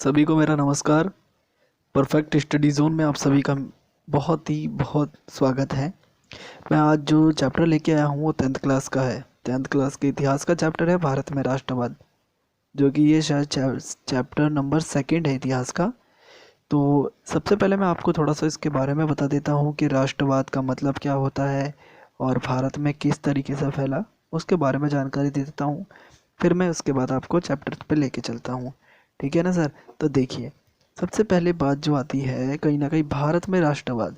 सभी को मेरा नमस्कार। परफेक्ट स्टडी जोन में आप सभी का बहुत स्वागत है। मैं आज जो चैप्टर लेके आया हूँ वो 10th क्लास का है। 10th क्लास के इतिहास का चैप्टर है भारत में राष्ट्रवाद, जो कि ये शायद चैप्टर नंबर 2 है इतिहास का। तो सबसे पहले मैं आपको थोड़ा सा इसके बारे में बता देता हूँ कि राष्ट्रवाद का मतलब क्या होता है और भारत में किस तरीके से फैला, उसके बारे में जानकारी दे देता हूँ। फिर मैं उसके बाद आपको चैप्टर पे लेके चलता हूँ। ठीक है ना सर? तो देखिए, सबसे पहले बात जो आती है कहीं ना कहीं भारत में राष्ट्रवाद।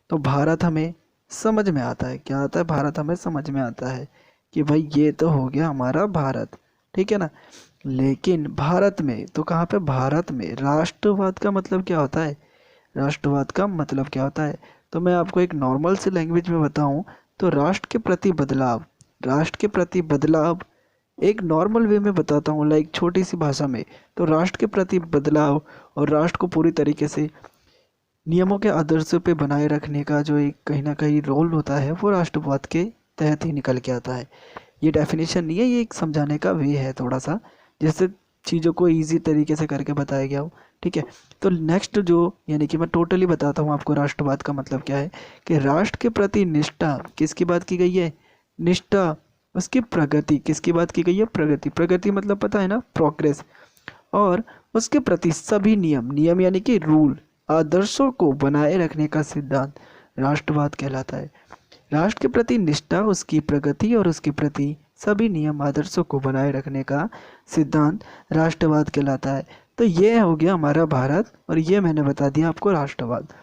तो भारत हमें समझ में आता है, क्या आता है? भारत हमें समझ में आता है कि भाई ये तो हो गया हमारा भारत, ठीक है ना। लेकिन भारत में तो कहाँ पे, भारत में राष्ट्रवाद का मतलब क्या होता है? राष्ट्रवाद का मतलब क्या होता है? तो मैं आपको एक नॉर्मल से लैंग्वेज में बताऊं तो राष्ट्र के प्रति बदलाव, राष्ट्र के प्रति बदलाव एक नॉर्मल वे में बताता हूँ, लाइक छोटी सी भाषा में। तो राष्ट्र के प्रति बदलाव और राष्ट्र को पूरी तरीके से नियमों के आदर्शों पे बनाए रखने का जो एक कहीं ना कहीं रोल होता है वो राष्ट्रवाद के तहत ही निकल के आता है। ये डेफिनेशन नहीं है, ये एक समझाने का वे है थोड़ा सा, जिससे चीज़ों को इजी तरीके से करके बताया गया हो। ठीक है, तो नेक्स्ट जो, यानी कि मैं टोटली बताता हूँ आपको राष्ट्रवाद का मतलब क्या है। कि राष्ट्र के प्रति निष्ठा, किसकी बात की गई है? निष्ठा। उसकी प्रगति, किसकी बात की गई है? प्रगति। प्रगति मतलब पता है ना, प्रोग्रेस। और उसके प्रति सभी नियम, नियम यानी कि रूल, आदर्शों को बनाए रखने का सिद्धांत राष्ट्रवाद कहलाता है। राष्ट्र के प्रति निष्ठा, उसकी प्रगति और उसके प्रति सभी नियम आदर्शों को बनाए रखने का सिद्धांत राष्ट्रवाद कहलाता है। तो ये हो गया हमारा भारत, और ये मैंने बता दिया आपको राष्ट्रवाद।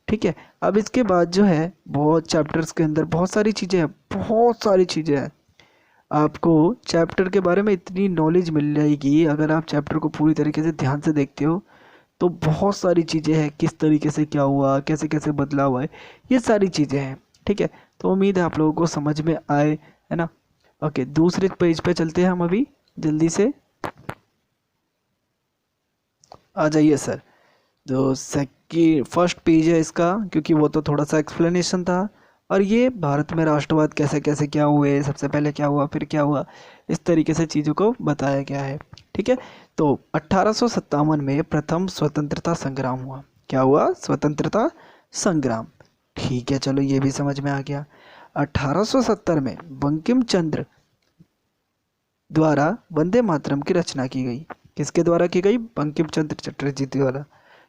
ठीक है, अब इसके बाद जो है बहुत चैप्टर्स के अंदर बहुत सारी चीज़ें हैं, बहुत सारी चीज़ें हैं। आपको चैप्टर के बारे में इतनी नॉलेज मिल जाएगी अगर आप चैप्टर को पूरी तरीके से ध्यान से देखते हो। तो बहुत सारी चीज़ें हैं, किस तरीके से क्या हुआ, कैसे कैसे बदला हुआ है, ये सारी चीज़ें हैं। ठीक है, तो उम्मीद है आप लोगों को समझ में आए, है ना। ओके, दूसरे पेज पे चलते हैं हम अभी जल्दी से। आ जाइए सर। जो फर्स्ट पेज है इसका, क्योंकि वो तो थोड़ा सा एक्सप्लेनेशन था, और ये भारत में राष्ट्रवाद कैसे कैसे क्या हुए, सबसे पहले क्या हुआ फिर क्या हुआ, इस तरीके से चीज़ों को बताया गया है। ठीक है, तो 1857 में प्रथम स्वतंत्रता संग्राम हुआ। क्या हुआ? स्वतंत्रता संग्राम। ठीक है, चलो ये भी समझ में आ गया। 1870 में बंकिम चंद्र द्वारा वंदे मातरम की रचना की गई। किसके द्वारा की गई? बंकिम चंद्र चटर्जी द्वारा।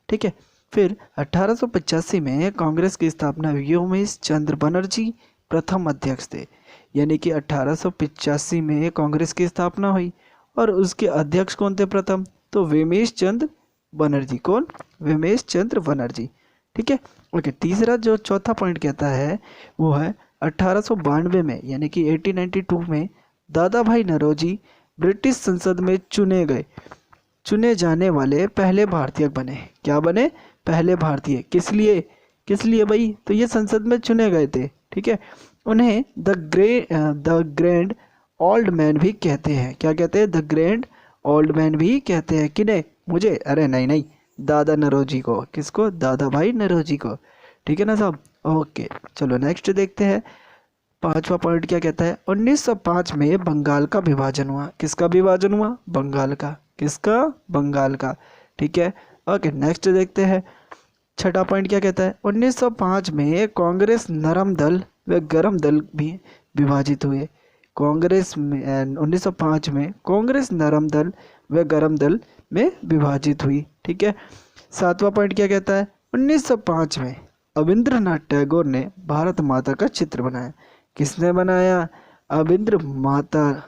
ठीक है, फिर 1885 में कांग्रेस की स्थापना हुई। उमेश चंद्र बनर्जी प्रथम अध्यक्ष थे। यानी कि 1885 में कांग्रेस की स्थापना हुई और उसके अध्यक्ष कौन थे प्रथम? तो वेमेश चंद्र बनर्जी। कौन? वेमेश चंद्र बनर्जी। ठीक है, ओके। तीसरा जो चौथा पॉइंट कहता है वो है 1892 में, यानी कि 1892 में दादा भाई नौरोजी ब्रिटिश संसद में चुने जाने वाले पहले भारतीय बने। क्या बने? पहले भारतीय। किस लिए? किस लिए भाई? तो ये संसद में चुने गए थे। ठीक है, उन्हें द ग्रैंड ओल्ड मैन भी कहते हैं। क्या कहते हैं? द ग्रैंड ओल्ड मैन भी कहते हैं। किन्हें? मुझे? अरे नहीं नहीं, दादा नौरोजी को। किसको? दादा भाई नौरोजी को। ठीक है ना साहब? ओके, चलो नेक्स्ट देखते हैं। पांचवा पॉइंट क्या कहता है? 1905 में बंगाल का विभाजन हुआ। किसका विभाजन हुआ? बंगाल का। किसका? बंगाल का। ठीक है, ओके। नेक्स्ट देखते हैं। छठा पॉइंट क्या कहता है? 1905 में कांग्रेस नरम दल व गरम दल भी विभाजित हुए। कांग्रेस में 1905 में कांग्रेस नरम दल व गरम दल में विभाजित हुई। ठीक है, सातवां पॉइंट क्या कहता है? 1905 में रविंद्रनाथ टैगोर ने भारत माता का चित्र बनाया। किसने बनाया? अविंद्र माता,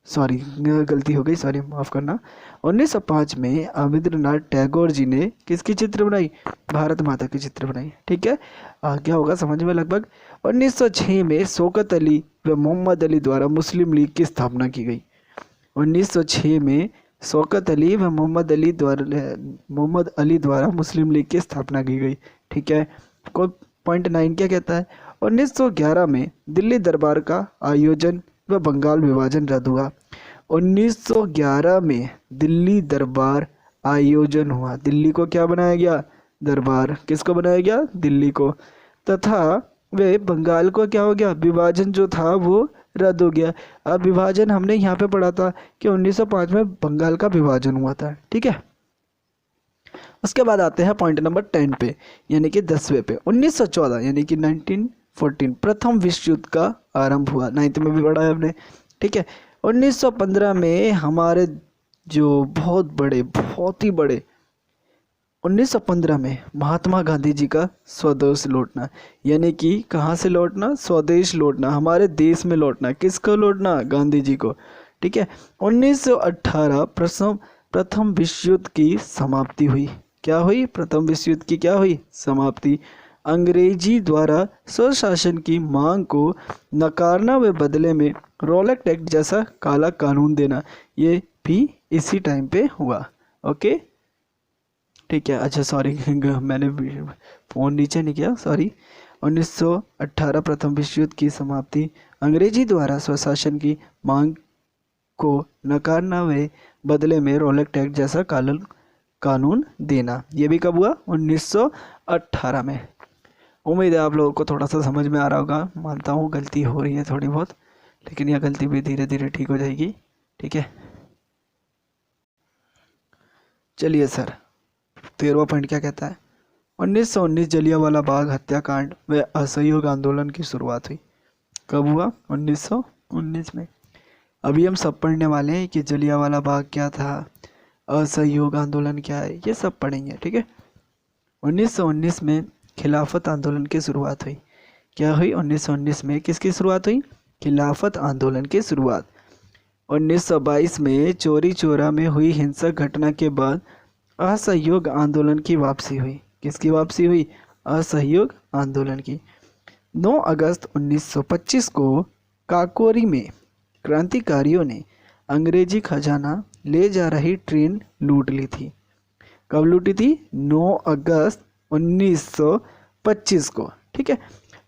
सॉरी गलती हो गई, सॉरी माफ़ करना। 1905 में अविंद्रनाथ टैगोर जी ने किसकी चित्र बनाई? भारत माता की चित्र बनाई। ठीक है, क्या होगा समझ में लगभग। 1906 में शौकत अली व मोहम्मद अली द्वारा मुस्लिम लीग की स्थापना की गई। 1906 में शौकत अली व मोहम्मद अली द्वारा मुस्लिम लीग की स्थापना की गई। ठीक है, पॉइंट 9 क्या कहता है? 1911 में दिल्ली दरबार का आयोजन व बंगाल विभाजन रद्द हुआ। 1911 में दिल्ली दरबार आयोजन हुआ। दिल्ली को क्या बनाया गया? दरबार। किसको बनाया गया? दिल्ली को। तथा वे बंगाल को क्या हो गया? विभाजन जो था वो रद्द हो गया। अब विभाजन हमने यहाँ पे पढ़ा था कि 1905 में बंगाल का विभाजन हुआ था। ठीक है, उसके बाद आते हैं पॉइंट नंबर 10 पे, यानी कि 10वें पे। 1914 यानी कि 1914 प्रथम विश्व युद्ध का आरंभ हुआ। 9th में भी पढ़ा है हमने, ठीक है। 1915 में हमारे जो बहुत ही बड़े 1915 में महात्मा गांधी जी का स्वदेश लौटना, यानी कि कहाँ से लौटना? स्वदेश लौटना, हमारे देश में लौटना। किसको लौटना? गांधी जी को, ठीक है। 1918 प्रथम विश्व युद्ध की समाप्ति हुई। क्या हुई? प्रथम विश्व युद्ध की क्या हुई? समाप्ति। अंग्रेजी द्वारा स्वशासन की मांग को नकारना व बदले में रॉलेट एक्ट जैसा काला कानून देना, ये भी इसी टाइम पे हुआ। ओके, ठीक है। अच्छा सॉरी मैंने फ़ोन नीचे नहीं किया, सॉरी। 1918 प्रथम विश्व युद्ध की समाप्ति, अंग्रेजी द्वारा स्वशासन की मांग को नकारना व बदले में रॉलेट एक्ट जैसा कानून देना, ये भी कब हुआ? 1918 में। उम्मीद है आप लोगों को थोड़ा सा समझ में आ रहा होगा। मानता हूँ गलती हो रही है थोड़ी बहुत, लेकिन यह गलती भी धीरे धीरे ठीक हो जाएगी, ठीक है। चलिए सर, 13वां पॉइंट क्या कहता है? 1919 जलियांवाला बाग हत्याकांड व असहयोग आंदोलन की शुरुआत हुई। कब हुआ? 1919 में। अभी हम सब पढ़ने वाले हैं कि जलियांवाला बाग क्या था, असहयोग आंदोलन क्या है, ये सब पढ़ेंगे, ठीक है। 1919 में खिलाफत आंदोलन की शुरुआत हुई। क्या हुई? 1919 में किसकी शुरुआत हुई? खिलाफत आंदोलन की शुरुआत। 1922 में चौरी चौरा में हुई हिंसक घटना के बाद असहयोग आंदोलन की वापसी हुई। किसकी वापसी हुई? असहयोग आंदोलन की। 9 अगस्त 1925 को काकोरी में क्रांतिकारियों ने अंग्रेजी खजाना ले जा रही ट्रेन लूट ली थी। कब लूटी थी? 9 अगस्त 1925 को, ठीक है।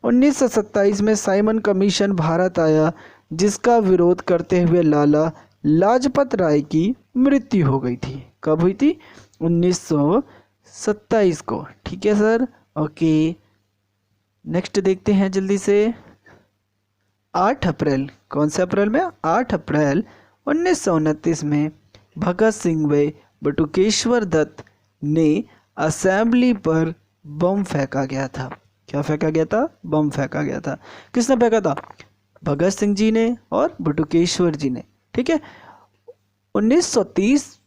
1927 में साइमन कमीशन भारत आया, जिसका विरोध करते हुए लाला लाजपत राय की मृत्यु हो गई थी। कब हुई थी? 1927 को, ठीक है सर। ओके, नेक्स्ट देखते हैं जल्दी से। 8 अप्रैल, कौन से अप्रैल में? 8 अप्रैल 1929 में भगत सिंह व बटुकेश्वर दत्त ने असेंबली पर बम फेंका गया था। क्या फेंका गया था? बम फेंका गया था। किसने फेंका था? भगत सिंह जी ने और बटुकेश्वर जी ने, ठीक है। 1930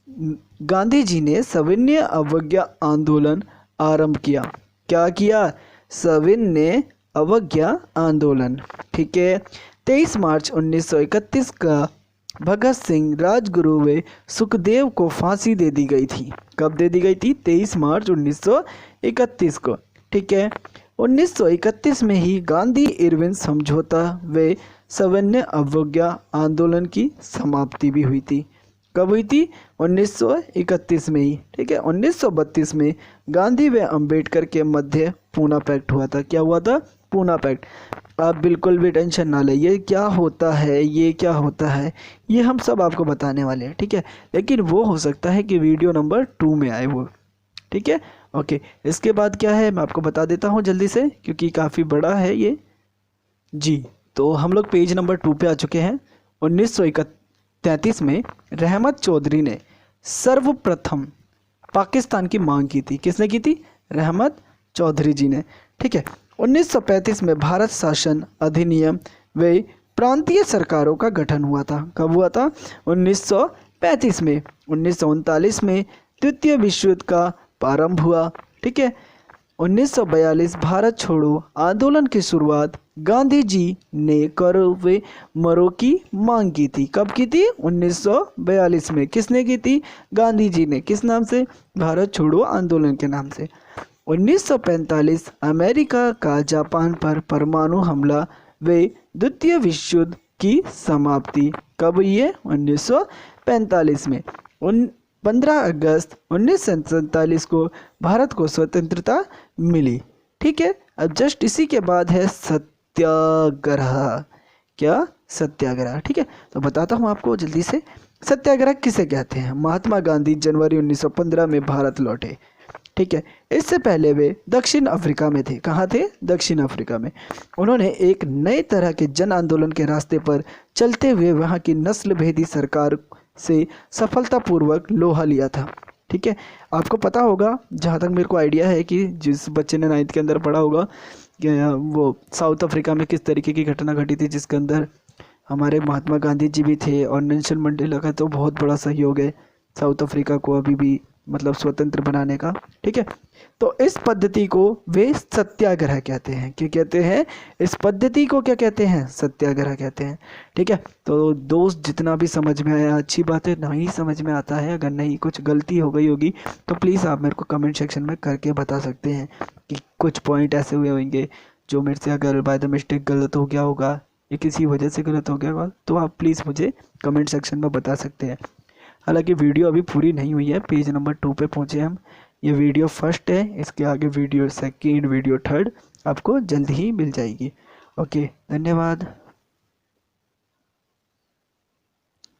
गांधी जी ने सविनय अवज्ञा आंदोलन आरंभ किया। क्या किया? सविनय अवज्ञा आंदोलन, ठीक है। 23 मार्च 1931 का भगत सिंह, राजगुरु व सुखदेव को फांसी दे दी गई थी। कब दे दी गई थी? 23 मार्च 1931 को, ठीक है। 1931 में ही गांधी इरविन समझौता व सविनय अवज्ञा आंदोलन की समाप्ति भी हुई थी। कब हुई थी? 1931 में ही, ठीक है। 1932 में गांधी व अंबेडकर के मध्य पूना पैक्ट हुआ था। क्या हुआ था? पूना पैक्ट। आप बिल्कुल भी टेंशन ना लें, ये क्या होता है, ये क्या होता है, ये हम सब आपको बताने वाले हैं, ठीक है। लेकिन वो हो सकता है कि वीडियो नंबर 2 में आए वो, ठीक है। ओके, इसके बाद क्या है मैं आपको बता देता हूँ जल्दी से, क्योंकि काफ़ी बड़ा है ये जी। तो हम लोग पेज नंबर 2 पे आ चुके हैं। 1933 में रहमत चौधरी ने सर्वप्रथम पाकिस्तान की मांग की थी। किसने की थी? रहमत चौधरी जी ने, ठीक है। 1935 में भारत शासन अधिनियम व प्रांतीय सरकारों का गठन हुआ था। कब हुआ था? 1935 में। 1939 में द्वितीय विश्व युद्ध का प्रारंभ हुआ, ठीक है। 1942 भारत छोड़ो आंदोलन की शुरुआत गांधी जी ने करो व मरो की मांग की थी। कब की थी? 1942 में। किसने की थी? गांधी जी ने। किस नाम से? भारत छोड़ो आंदोलन के नाम से। 1945 अमेरिका का जापान पर परमाणु हमला व द्वितीय विश्व युद्ध की समाप्ति। कब हुई है? 1945 में। 15 अगस्त 1947 को भारत को स्वतंत्रता मिली, ठीक है। अब जस्ट इसी के बाद है सत्याग्रह। क्या? सत्याग्रह, ठीक है। तो बताता हूँ आपको जल्दी से, सत्याग्रह किसे कहते हैं। महात्मा गांधी जनवरी 1915 में भारत लौटे, ठीक है। इससे पहले वे दक्षिण अफ्रीका में थे। कहाँ थे? दक्षिण अफ्रीका में। उन्होंने एक नए तरह के जन आंदोलन के रास्ते पर चलते हुए वहाँ की नस्ल भेदी सरकार से सफलतापूर्वक लोहा लिया था। ठीक है, आपको पता होगा, जहाँ तक मेरे को आइडिया है कि जिस बच्चे ने 9th के अंदर पढ़ा होगा कि वो साउथ अफ्रीका में किस तरीके की घटना घटी थी, जिसके अंदर हमारे महात्मा गांधी जी भी थे और नेल्सन मंडेला का तो बहुत बड़ा सहयोग है साउथ अफ्रीका को अभी भी मतलब स्वतंत्र बनाने का। ठीक है, तो इस पद्धति को वे सत्याग्रह कहते हैं। क्या कहते हैं? इस पद्धति को क्या कहते हैं? सत्याग्रह कहते हैं। ठीक है, तो दोस्त जितना भी समझ में आया अच्छी बात है, नहीं समझ में आता है, अगर नहीं कुछ गलती हो गई होगी तो प्लीज़ आप मेरे को कमेंट सेक्शन में करके बता सकते हैं कि कुछ पॉइंट ऐसे हुए होंगे जो मेरे से अगर बाय द मिस्टेक गलत हो गया होगा या किसी वजह से गलत हो गया होगा, तो आप प्लीज़ मुझे कमेंट सेक्शन में बता सकते हैं। हालांकि वीडियो अभी पूरी नहीं हुई है, पेज नंबर 2 पे पहुँचे हम। ये वीडियो फर्स्ट है, इसके आगे वीडियो सेकंड, वीडियो थर्ड आपको जल्द ही मिल जाएगी। ओके, धन्यवाद।